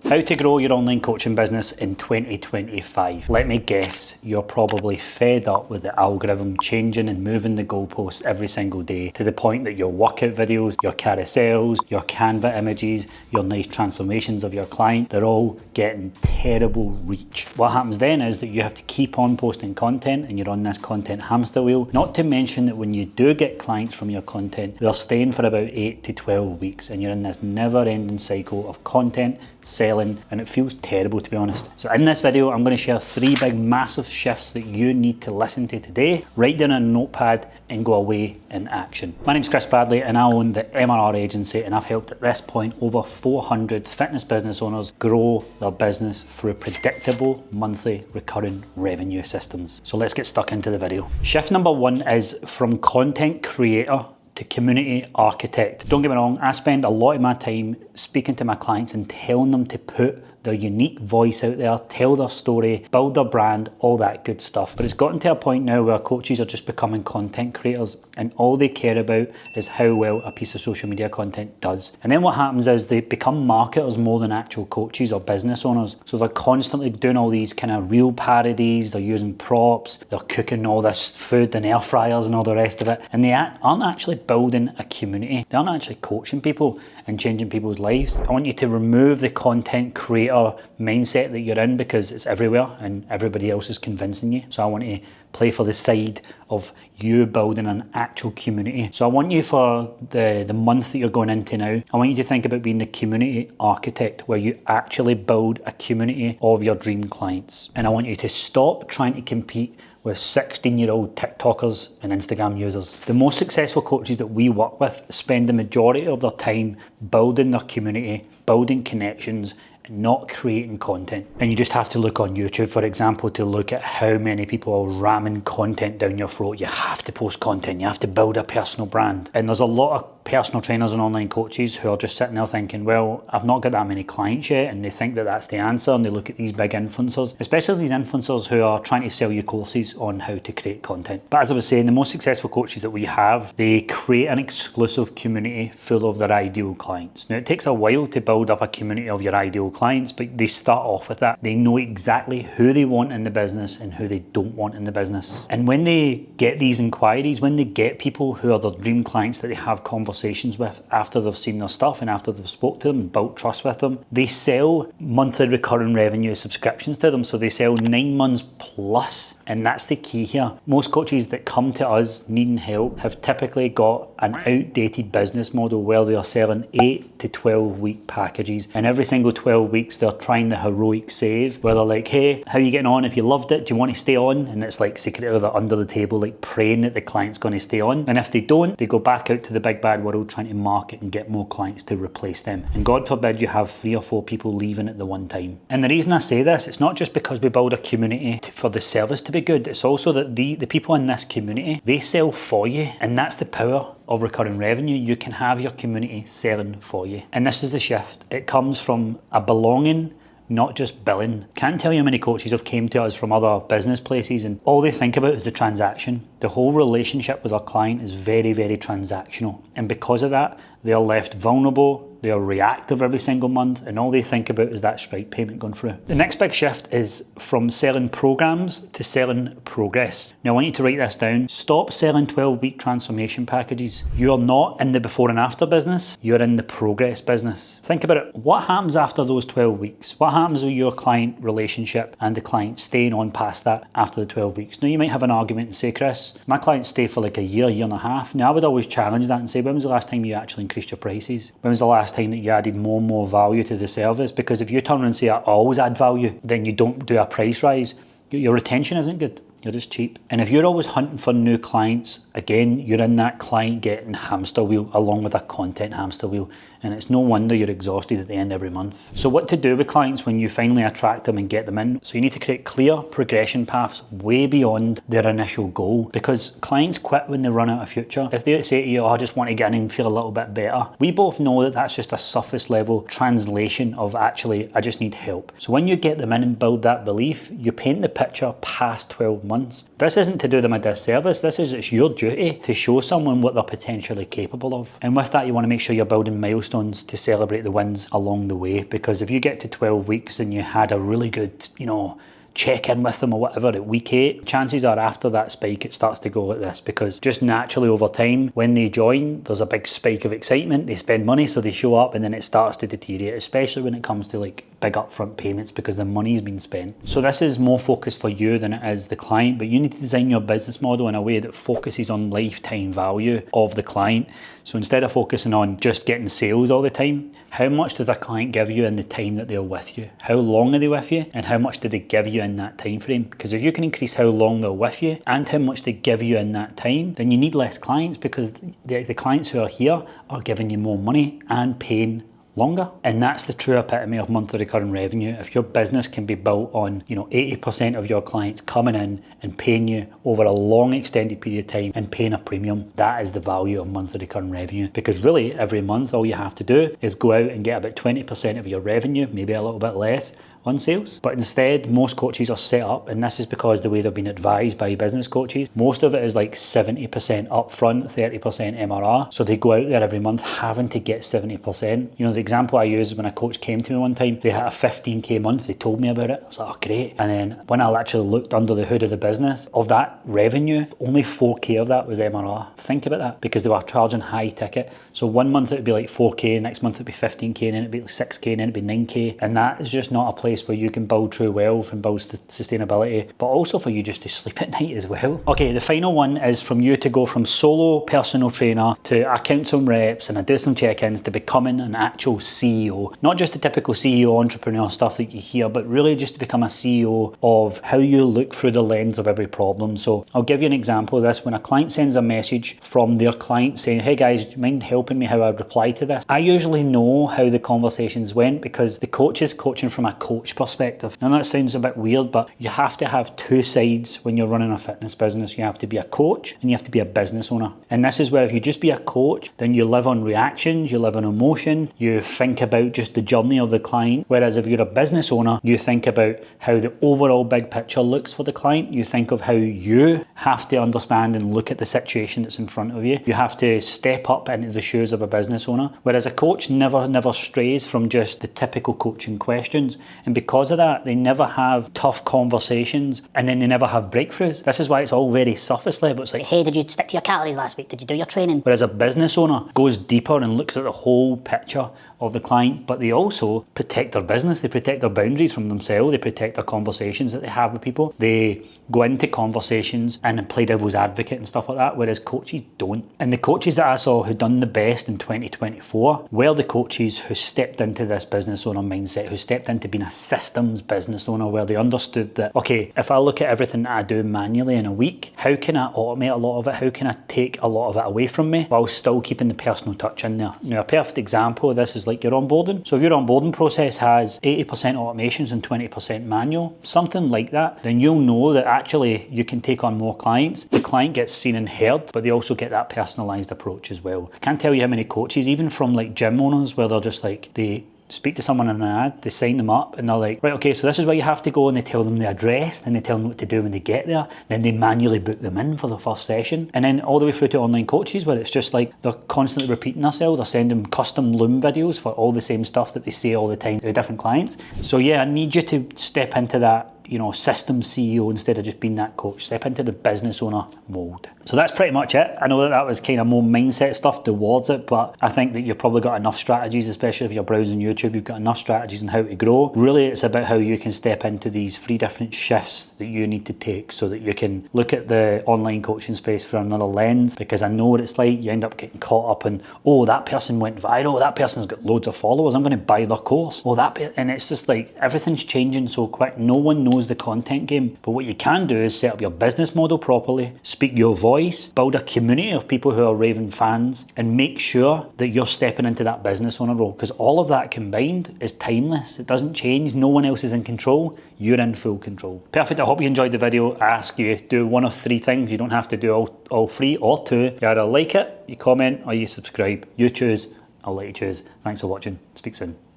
How to grow your online coaching business in 2025. Let me guess, you're probably fed up with the algorithm changing and moving the goalposts every single day to the point that your workout videos, your carousels, your Canva images, your nice transformations of your client, they're all getting terrible reach. What happens then is that you have to keep on posting content and you're on this content hamster wheel. Not to mention that when you do get clients from your content, they're staying for about 8 to 12 weeks and you're in this never-ending cycle of content, selling, and it feels terrible, to be honest. So in this video, I'm going to share 3 big massive shifts that you need to listen to today. Write down a notepad and go away in action. My name's Chris Bradley and I own the MRR agency, and I've helped at this point over 400 fitness business owners grow their business through predictable monthly recurring revenue systems. So let's get stuck into the video. Shift number 1 is from content creator to community architect. Don't get me wrong, I spend a lot of my time speaking to my clients and telling them to put their unique voice out there, tell their story, build their brand, all that good stuff. But it's gotten to a point now where coaches are just becoming content creators and all they care about is how well a piece of social media content does. And then what happens is they become marketers more than actual coaches or business owners. So they're constantly doing all these kind of reel parodies, they're using props, they're cooking all this food in air fryers and all the rest of it. And they aren't actually building a community. They aren't actually coaching people and changing people's lives. I want you to remove the content creator mindset that you're in because it's everywhere and everybody else is convincing you. So I want you to play for the side of you building an actual community. So I want you for the month that you're going into now, I want you to think about being the community architect where you actually build a community of your dream clients. And I want you to stop trying to compete with 16-year-old TikTokers and Instagram users. The most successful coaches that we work with spend the majority of their time building their community, building connections, not creating content. And you just have to look on YouTube, for example, to look at how many people are ramming content down your throat. You have to post content, you have to build a personal brand. And there's a lot of personal trainers and online coaches who are just sitting there thinking, well, I've not got that many clients yet, and they think that that's the answer, and they look at these big influencers, especially these influencers who are trying to sell you courses on how to create content. But as I was saying, the most successful coaches that we have, they create an exclusive community full of their ideal clients. Now, it takes a while to build up a community of your ideal clients, but they start off with that. They know exactly who they want in the business and who they don't want in the business. And when they get these inquiries, when they get people who are their dream clients that they have conversations with after they've seen their stuff and after they've spoke to them and built trust with them, they sell monthly recurring revenue subscriptions to them. So they sell 9 months plus, and that's the key here. Most coaches that come to us needing help have typically got an outdated business model where they are selling 8 to 12 week packages, and every single 12 weeks they're trying the heroic save where they're like, hey, how are you getting on? If you loved it, do you want to stay on? And it's like secretly they're under the table like praying that the client's going to stay on, and if they don't, they go back out to the big bad world trying to market and get more clients to replace them. And God forbid you have 3 or 4 people leaving at the one time. And the reason I say this, it's not just because we build a community for the service to be good, it's also that the people in this community, they sell for you, and that's the power of recurring revenue. You can have your community selling for you. And this is the shift. It comes from a belonging, not just billing. Can't tell you how many coaches have came to us from other business places and all they think about is the transaction. The whole relationship with our client is very, very transactional. And because of that, they are left vulnerable, they are reactive every single month, and all they think about is that Stripe payment going through. The next big shift is from selling programs to selling progress. Now I want you to write this down. Stop selling 12-week transformation packages. You are not in the before and after business, you're in the progress business. Think about it. What happens after those 12 weeks? What happens with your client relationship and the client staying on past that after the 12 weeks? Now you might have an argument and say, Chris, my clients stay for like a year and a half. Now I would always challenge that and say, when was the last time you actually increased your prices? When was the last time that you added more and more value to the service? Because if you turn around and say I always add value, then you don't do a price rise, your retention isn't good. You're just cheap. And if you're always hunting for new clients, again, you're in that client getting hamster wheel along with a content hamster wheel. And it's no wonder you're exhausted at the end every month. So what to do with clients when you finally attract them and get them in? So you need to create clear progression paths way beyond their initial goal, because clients quit when they run out of future. If they say to you, oh, I just want to get in and feel a little bit better, we both know that that's just a surface level translation of actually, I just need help. So when you get them in and build that belief, you paint the picture past 12 months. This isn't to do them a disservice. It's your duty to show someone what they're potentially capable of. And with that, you want to make sure you're building milestones milestones to celebrate the wins along the way, because if you get to 12 weeks and you had a really good, check in with them or whatever at week 8, chances are after that spike it starts to go like this, because just naturally over time when they join there's a big spike of excitement, they spend money, so they show up, and then it starts to deteriorate, especially when it comes to like big upfront payments because the money's been spent. So this is more focused for you than it is the client, but you need to design your business model in a way that focuses on lifetime value of the client. So instead of focusing on just getting sales all the time, how much does a client give you in the time that they're with you? How long are they with you, and how much do they give you in that time frame? Because if you can increase how long they're with you and how much they give you in that time, then you need less clients, because the clients who are here are giving you more money and paying longer. And that's the true epitome of monthly recurring revenue. If your business can be built on 80% of your clients coming in and paying you over a long extended period of time and paying a premium, that is the value of monthly recurring revenue. Because really every month all you have to do is go out and get about 20% of your revenue, maybe a little bit less, on sales. But instead most coaches are set up, and this is because the way they've been advised by business coaches, most of it is like 70% upfront, 30% MRR. So they go out there every month having to get 70%. The example I use is when a coach came to me one time, they had a 15k month, they told me about it. I was like, oh great. And then when I actually looked under the hood of the business, of that revenue, only 4k of that was MRR. Think about that, because they were charging high ticket. So one month it'd be like 4k, next month it'd be 15k, and then it'd be like 6k, and then it'd be 9k. And that is just not a place where you can build true wealth and build sustainability, but also for you just to sleep at night as well. Okay, the final one is from you to go from solo personal trainer to I count some reps and I do some check-ins to becoming an actual CEO. Not just the typical CEO entrepreneur stuff that you hear, but really just to become a CEO of how you look through the lens of every problem. So I'll give you an example of this. When a client sends a message from their client saying, hey guys, do you mind helping me how I reply to this? I usually know how the conversations went, because the coach is coaching from a coach perspective. Now that sounds a bit weird, but you have to have two sides when you're running a fitness business. You have to be a coach and you have to be a business owner. And this is where if you just be a coach, then you live on reactions, you live on emotion, you think about just the journey of the client. Whereas if you're a business owner, you think about how the overall big picture looks for the client. You think of how you have to understand and look at the situation that's in front of you. You have to step up into the shoes of a business owner. Whereas a coach never strays from just the typical coaching questions. And because of that, they never have tough conversations, and then they never have breakthroughs. This is why it's all very surface level. It's like, hey, did you stick to your calories last week? Did you do your training? Whereas a business owner goes deeper and looks at the whole picture of the client, but they also protect their business. They protect their boundaries from themselves. They protect their conversations that they have with people. They go into conversations and play devil's advocate and stuff like that, whereas coaches don't. And the coaches that I saw who done the best in 2024 were the coaches who stepped into this business owner mindset, who stepped into being a systems business owner, where they understood that, okay, if I look at everything that I do manually in a week, how can I automate a lot of it? How can I take a lot of it away from me while still keeping the personal touch in there? Now, a perfect example of this is like your onboarding. So if your onboarding process has 80% automations and 20% manual, something like that, then you'll know that actually you can take on more clients. The client gets seen and heard, but they also get that personalized approach as well. I can't tell you how many coaches, even from like gym owners, where they're just like, they speak to someone in an ad, they sign them up, and they're like, right, okay, so this is where you have to go, and they tell them the address, and they tell them what to do when they get there, then they manually book them in for the first session. And then all the way through to online coaches, where it's just like they're constantly repeating themselves. They're sending custom Loom videos for all the same stuff that they say all the time to different clients. So yeah, I need you to step into that system CEO instead of just being that coach. Step into the business owner mold. So that's pretty much it. I know that was kind of more mindset stuff towards it, but I think that you've probably got enough strategies, especially if you're browsing YouTube, you've got enough strategies on how to grow. Really, it's about how you can step into these 3 different shifts that you need to take so that you can look at the online coaching space from another lens, because I know what it's like. You end up getting caught up in, oh, that person went viral, that person's got loads of followers, I'm going to buy their course. Oh, and it's just like everything's changing so quick. No one knows the content game, but what you can do is set up your business model properly, speak your voice, build a community of people who are raving fans, and make sure that you're stepping into that business owner role, because all of that combined is timeless. It doesn't change. No one else is in control. You're in full control. Perfect. I hope you enjoyed the video. I ask you, do one of 3 things. You don't have to do all 3 or 2. You either like it, you comment, or you subscribe. You choose. I'll let you choose. Thanks for watching. Speak soon.